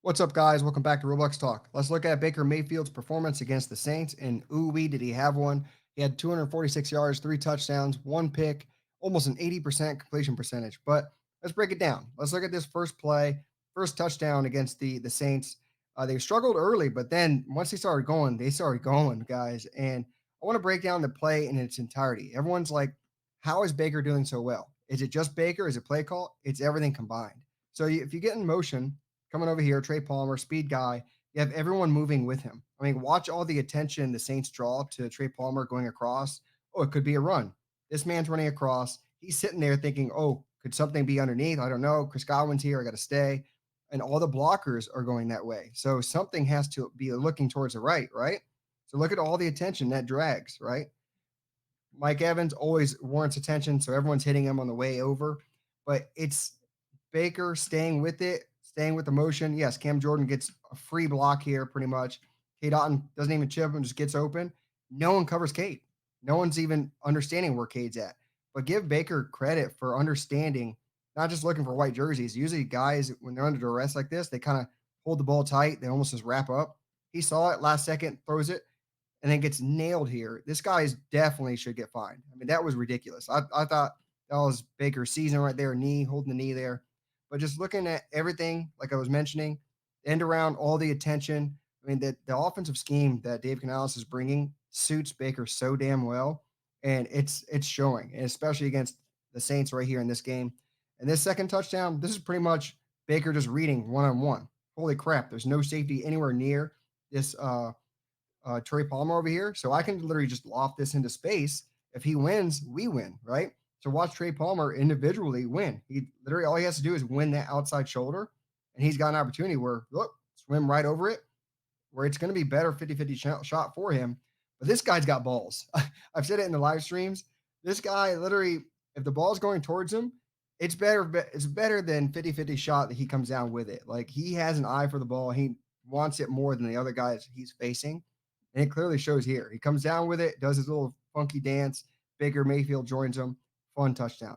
What's up, guys? Welcome back to Roblox Talk. Let's look at Baker Mayfield's performance against the Saints. And ooh-wee, did he have one? He had 246 yards, 3 touchdowns, one pick, almost an 80% completion percentage. But let's break it down. Let's look at this first play, first touchdown against the Saints. They struggled early, but then once they started going, guys. And I want to break down the play in its entirety. Everyone's like, how is Baker doing so well? Is it just Baker? Is it play call? It's everything combined. So if you get in motion, coming over here, Trey Palmer, speed guy. You have everyone moving with him. I mean, watch all the attention the Saints draw to Trey Palmer going across. Oh, it could be a run. This man's running across. He's sitting there thinking, oh, could something be underneath? I don't know. Chris Godwin's here. I got to stay. And all the blockers are going that way. So something has to be looking towards the right, right? So look at all the attention that drags, right? Mike Evans always warrants attention. So everyone's hitting him on the way over. But it's Baker staying with it, staying with the motion. Yes, Cam Jordan gets a free block here pretty much. Kate Otten doesn't even chip him, just gets open. No one covers Kate. No one's even understanding where Cade's at. But give Baker credit for understanding, not just looking for white jerseys. Usually guys, when they're under duress like this, they kind of hold the ball tight. They almost just wrap up. He saw it last second, throws it, and then gets nailed here. This guy definitely should get fined. I mean, that was ridiculous. I thought that was Baker's season right there, holding the knee there. But just looking at everything, like I was mentioning, end around all the attention. I mean, the offensive scheme that Dave Canales is bringing suits Baker so damn well, and it's showing, and especially against the Saints right here in this game. And this second touchdown, this is pretty much Baker just reading one on one. Holy crap! There's no safety anywhere near this Trey Palmer over here, so I can literally just loft this into space. If he wins, we win, right? So watch Trey Palmer individually win. He literally all he has to do is win that outside shoulder, and he's got an opportunity where look, swim right over it, where it's going to be better 50-50 shot for him. But this guy's got balls. I've said it in the live streams. This guy literally, if the ball's going towards him, it's better. It's better than 50-50 shot that he comes down with it. Like he has an eye for the ball. He wants it more than the other guys he's facing. And it clearly shows here. He comes down with it, does his little funky dance. Baker Mayfield joins him. Fun touchdown.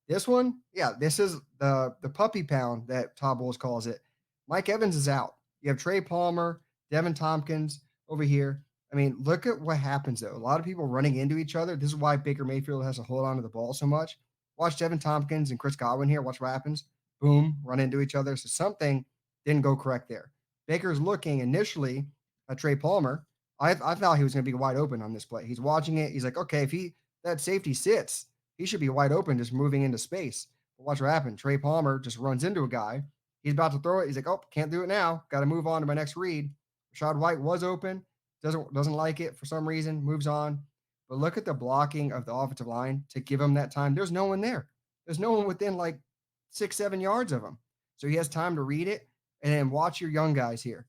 This one, yeah, this is the puppy pound that Todd Bowles calls it. Mike Evans is out. You have Trey Palmer, Devin Tompkins over here. I mean, look at what happens though. A lot of people running into each other. This is why Baker Mayfield has to hold on to the ball so much. Watch Devin Tompkins and Chris Godwin here. Watch what happens. Boom, run into each other. So something didn't go correct there. Baker's looking initially at Trey Palmer. I thought he was going to be wide open on this play. He's watching it. He's like, okay, if that safety sits, he should be wide open, just moving into space. But watch what happened. Trey Palmer just runs into a guy. He's about to throw it. He's like, oh, can't do it now. Got to move on to my next read. Rashad White was open. Doesn't like it for some reason. Moves on. But look at the blocking of the offensive line to give him that time. There's no one there. There's no one within like 6-7 yards of him. So he has time to read it. And then watch your young guys here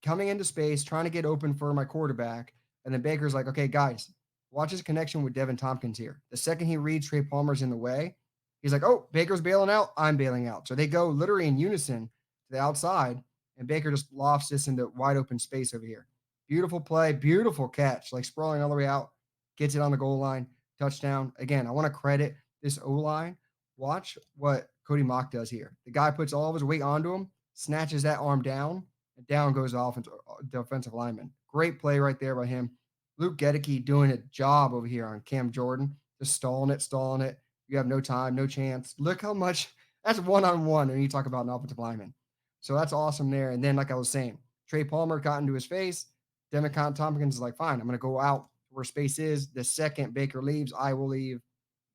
coming into space, trying to get open for my quarterback. And then Baker's like, okay, guys, watch his connection with Devin Tompkins here. The second he reads Trey Palmer's in the way, he's like, oh, Baker's bailing out. I'm bailing out. So they go literally in unison to the outside, and Baker just lofts this into wide open space over here. Beautiful play, beautiful catch, like sprawling all the way out, gets it on the goal line, touchdown. Again, I want to credit this O-line. Watch what Cody Mock does here. The guy puts all of his weight onto him, snatches that arm down, and down goes the defensive lineman. Great play right there by him. Luke Gedeke doing a job over here on Cam Jordan, just stalling it. You have no time, no chance. Look how much that's one-on-one when you talk about an offensive lineman. So that's awesome there. And then, like I was saying, Trey Palmer got into his face. Devin Tompkins is like, fine, I'm going to go out where space is. The second Baker leaves, I will leave.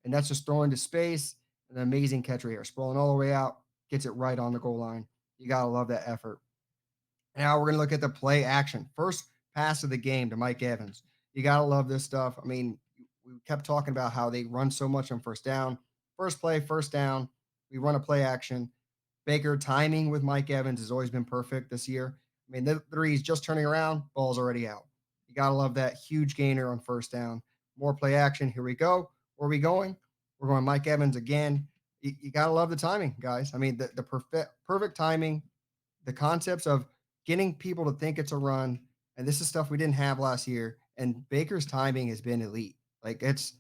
And that's just throwing to space. An amazing catch right here. Sprawling all the way out, gets it right on the goal line. You got to love that effort. Now we're going to look at the play action. First pass of the game to Mike Evans. You got to love this stuff. I mean, we kept talking about how they run so much on first down. First play, first down. We run a play action. Baker timing with Mike Evans has always been perfect this year. I mean, the three's just turning around, ball's already out. You got to love that huge gainer on first down. More play action. Here we go. Where are we going? We're going Mike Evans again. You got to love the timing, guys. I mean, the perfect timing, the concepts of getting people to think it's a run. And this is stuff we didn't have last year. And Baker's timing has been elite. Like that's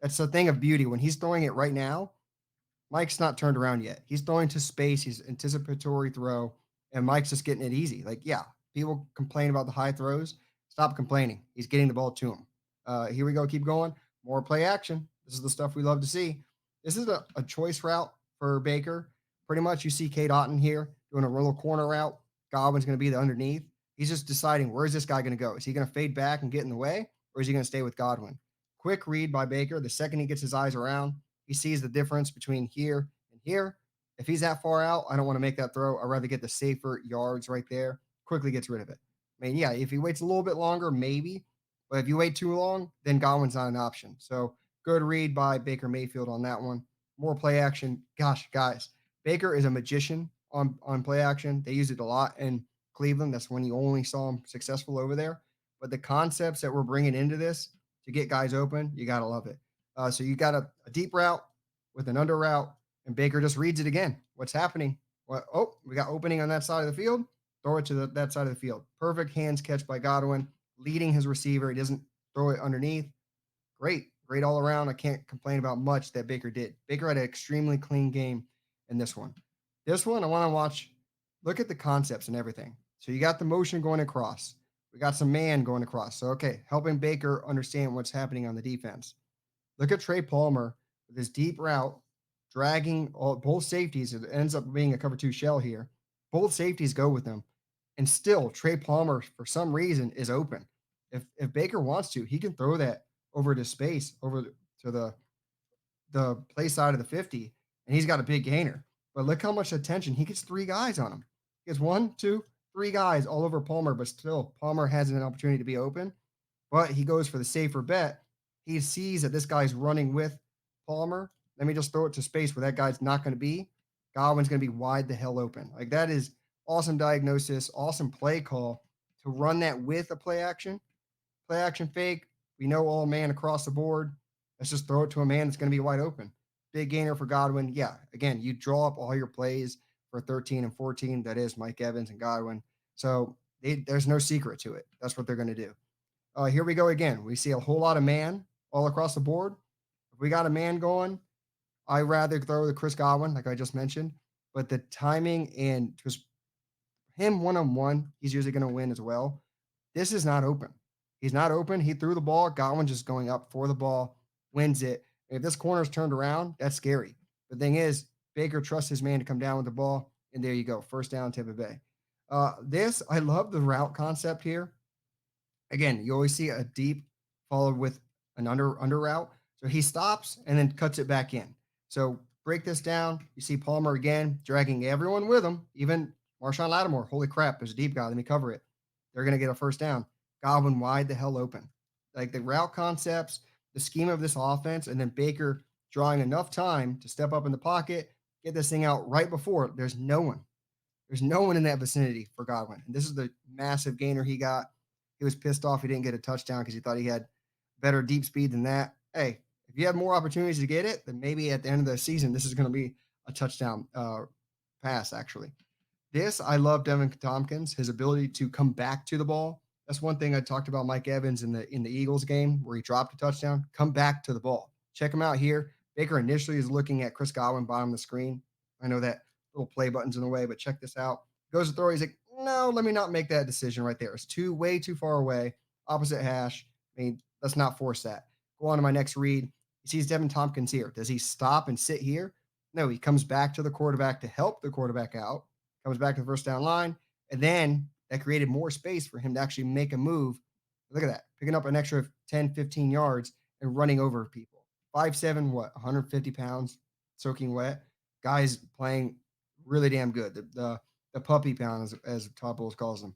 a thing of beauty. When he's throwing it right now, Mike's not turned around yet. He's throwing to space. He's anticipatory throw. and Mike's just getting it easy. Like, yeah, people complain about the high throws. Stop complaining. He's getting the ball to him. Here we go. Keep going. More play action. This is the stuff we love to see. This is a choice route for Baker. Pretty much, you see Kate Otten here doing a little corner route. Godwin's going to be the underneath. He's just deciding, where's this guy going to go? Is he going to fade back and get in the way, or is he going to stay with Godwin? Quick read by Baker. The second he gets his eyes around, he sees the difference between here and here. If he's that far out, I don't want to make that throw. I'd rather get the safer yards right there. Quickly gets rid of it. I mean, yeah, if he waits a little bit longer, maybe. But if you wait too long, then Godwin's not an option. So good read by Baker Mayfield on that one. More play action. Gosh, guys, Baker is a magician on play action. They use it a lot in Cleveland. That's when you only saw him successful over there. But the concepts that we're bringing into this to get guys open, you got to love it. So you got a deep route with an under route, and Baker just reads it again. What's happening? What? Oh, we got opening on that side of the field. Throw it to that side of the field. Perfect hands catch by Godwin, leading his receiver. He doesn't throw it underneath. Great all around. I can't complain about much that Baker did. Baker had an extremely clean game in this one. This one, I want to watch. Look at the concepts and everything. So you got the motion going across. We got some man going across. So, okay, helping Baker understand what's happening on the defense. Look at Trey Palmer with his deep route, dragging both safeties. It ends up being a cover two shell here. Both safeties go with him. And still, Trey Palmer, for some reason, is open. If Baker wants to, he can throw that over to space, over to the play side of the 50, and he's got a big gainer. But look how much attention. He gets three guys on him. He gets one, two, three guys all over Palmer, but still, Palmer has an opportunity to be open. But he goes for the safer bet. He sees that this guy's running with Palmer. Let me just throw it to space where that guy's not going to be. Godwin's going to be wide the hell open. Like, that is awesome diagnosis, awesome play call to run that with a play action fake. We know all man across the board. Let's just throw it to a man that's going to be wide open. Big gainer for Godwin. Yeah, again, you draw up all your plays for 13 and 14. That is Mike Evans and Godwin. So there's no secret to it. That's what they're going to do. Here we go again. We see a whole lot of man all across the board. If we got a man going, I rather throw the Chris Godwin, like I just mentioned. But the timing and just him one-on-one, he's usually going to win as well. This is not open. He's not open. He threw the ball. Godwin just going up for the ball, wins it. If this corner's turned around, that's scary. The thing is, Baker trusts his man to come down with the ball, and there you go. First down, Tampa Bay. I love the route concept here. Again, you always see a deep followed with an under route. So he stops and then cuts it back in. So break this down. You see Palmer again dragging everyone with him, even Marshawn Lattimore. Holy crap, there's a deep guy. Let me cover it. They're going to get a first down. Godwin wide the hell open. Like the route concepts, the scheme of this offense, and then Baker drawing enough time to step up in the pocket, get this thing out right before. There's no one. There's no one in that vicinity for Godwin. And this is the massive gainer he got. He was pissed off he didn't get a touchdown because he thought he had better deep speed than that. Hey, if you have more opportunities to get it, then maybe at the end of the season, this is going to be a touchdown pass, actually. I love Devin Tompkins, his ability to come back to the ball. That's one thing I talked about Mike Evans in the Eagles game where he dropped a touchdown. Come back to the ball. Check him out here. Baker initially is looking at Chris Godwin bottom of the screen. I know that little play button's in the way, but check this out. Goes to throw. He's like, no, let me not make that decision right there. It's way too far away. Opposite hash. I mean, let's not force that. Go on to my next read. He sees Devin Tompkins here. Does he stop and sit here? No, he comes back to the quarterback to help the quarterback out. Comes back to the first down line. And then that created more space for him to actually make a move. Look at that. Picking up an extra 10, 15 yards and running over people. 5'7", 150 pounds, soaking wet. Guys playing really damn good. The puppy pound, as Todd Bowles calls them.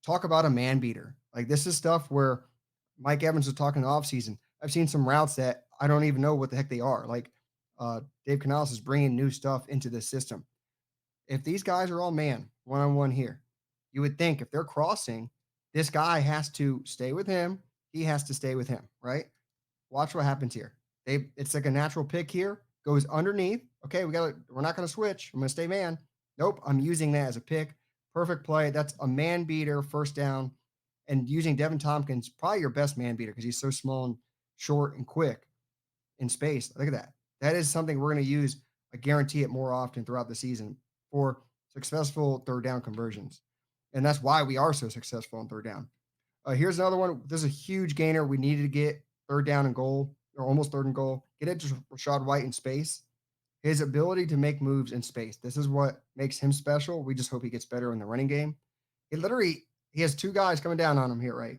Talk about a man beater. Like, this is stuff where Mike Evans was talking in the offseason. I've seen some routes that I don't even know what the heck they are. Like, Dave Canales is bringing new stuff into this system. If these guys are all man, one-on-one here, you would think if they're crossing, this guy has to stay with him. He has to stay with him, right? Watch what happens here. It's like a natural pick here. Goes underneath. Okay, we're not going to switch. I'm going to stay man. Nope, I'm using that as a pick. Perfect play. That's a man beater, first down. And using Devin Tompkins, probably your best man beater because he's so small and short and quick in space. Look at that. That is something we're going to use. I guarantee it more often throughout the season. So successful third down conversions. And that's why we are so successful on third down. Here's another one. This is a huge gainer. We needed to get third down and goal, or almost third and goal. Get it to Rashad White in space. His ability to make moves in space. This is what makes him special. We just hope he gets better in the running game. He has two guys coming down on him here, right?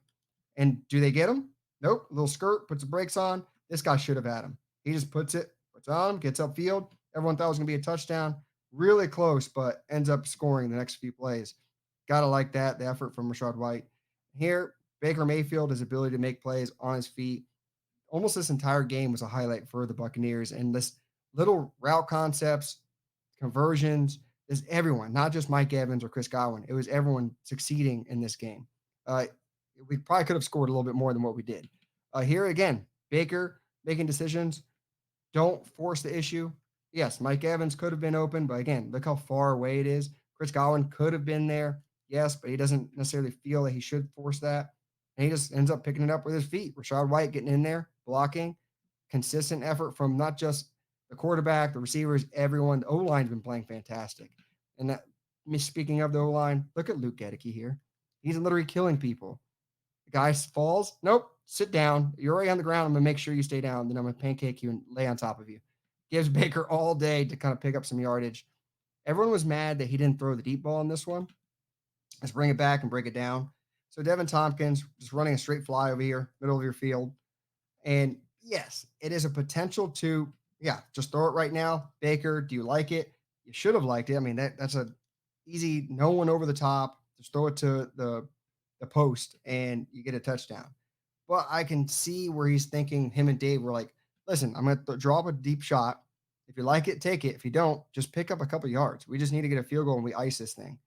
And do they get him? Nope. A little skirt, puts the brakes on. This guy should have had him. He just puts on him, gets upfield. Everyone thought it was going to be a touchdown. Really close, but ends up scoring the next few plays. Gotta like that, the effort from Rashad White. Here, Baker Mayfield, his ability to make plays on his feet. Almost this entire game was a highlight for the Buccaneers. And this little route concepts, conversions, is everyone, not just Mike Evans or Chris Godwin. It was everyone succeeding in this game. Uh, we probably could have scored a little bit more than what we did. Here again, Baker making decisions. Don't force the issue. Yes, Mike Evans could have been open, but again, look how far away it is. Chris Godwin could have been there. Yes, but he doesn't necessarily feel that he should force that. And he just ends up picking it up with his feet. Rashad White getting in there, blocking, consistent effort from not just the quarterback, the receivers, everyone. The O line's been playing fantastic. And that, speaking of the O line, look at Luke Gedeke here. He's literally killing people. The guy falls. Nope. Sit down. You're already on the ground. I'm going to make sure you stay down. Then I'm going to pancake you and lay on top of you. Gives Baker all day to kind of pick up some yardage. Everyone was mad that he didn't throw the deep ball in this one. Let's bring it back and break it down. So Devin Tompkins just running a straight fly over here, middle of your field. And yes, it is a potential to, yeah, just throw it right now. Baker, do you like it? You should have liked it. I mean, that's a easy, no one over the top. Just throw it to the post and you get a touchdown. But I can see where he's thinking. Him and Dave were like, listen, I'm going to drop a deep shot. If you like it, take it. If you don't, just pick up a couple yards. We just need to get a field goal and we ice this thing.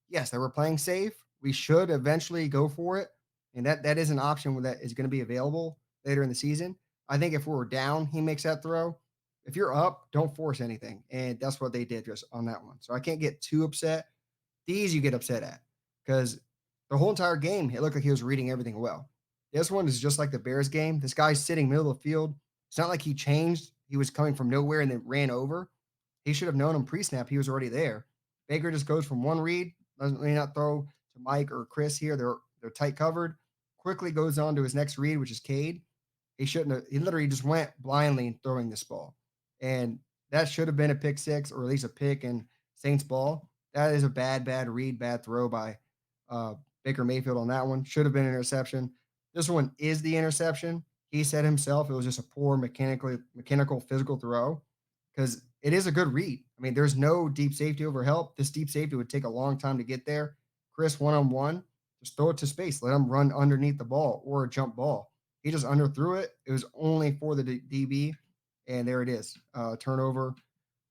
Yes, they were playing safe. We should eventually go for it. And that is an option that is going to be available later in the season. I think if we were down, he makes that throw. If you're up, don't force anything. And that's what they did just on that one. So I can't get too upset. These you get upset at because the whole entire game, it looked like he was reading everything well. This one is just like the Bears game. This guy's sitting middle of the field. It's not like he changed. He was coming from nowhere and then ran over. He should have known him pre-snap. He was already there. Baker just goes from one read, doesn't may not throw to Mike or Chris here. They're tight covered. Quickly goes on to his next read, which is Cade. He shouldn't have. He literally just went blindly throwing this ball, and that should have been a pick six or at least a pick in Saints ball. That is a bad read, bad throw by uh, Baker Mayfield on that one. Should have been an interception. This one is the interception. He said himself it was just a poor mechanical physical throw because it is a good read. I mean, there's no deep safety over help. This deep safety would take a long time to get there. Chris one on one, just throw it to space. Let him run underneath the ball or a jump ball. He just underthrew it. It was only for the DB, and there it is, turnover.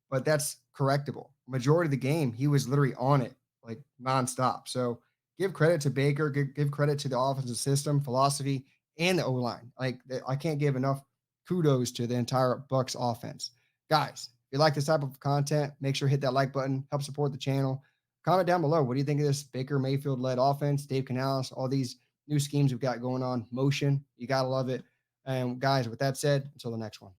But that's correctable. Majority of the game, he was literally on it like nonstop. So give credit to Baker. Give credit to the offensive system, philosophy, and the O line. Like I can't give enough kudos to the entire Bucs offense, guys. If you like this type of content, make sure to hit that like button. Help support the channel. Comment down below. What do you think of this Baker Mayfield led offense? Dave Canales, all these new schemes we've got going on. Motion, you gotta love it. And guys, with that said, until the next one.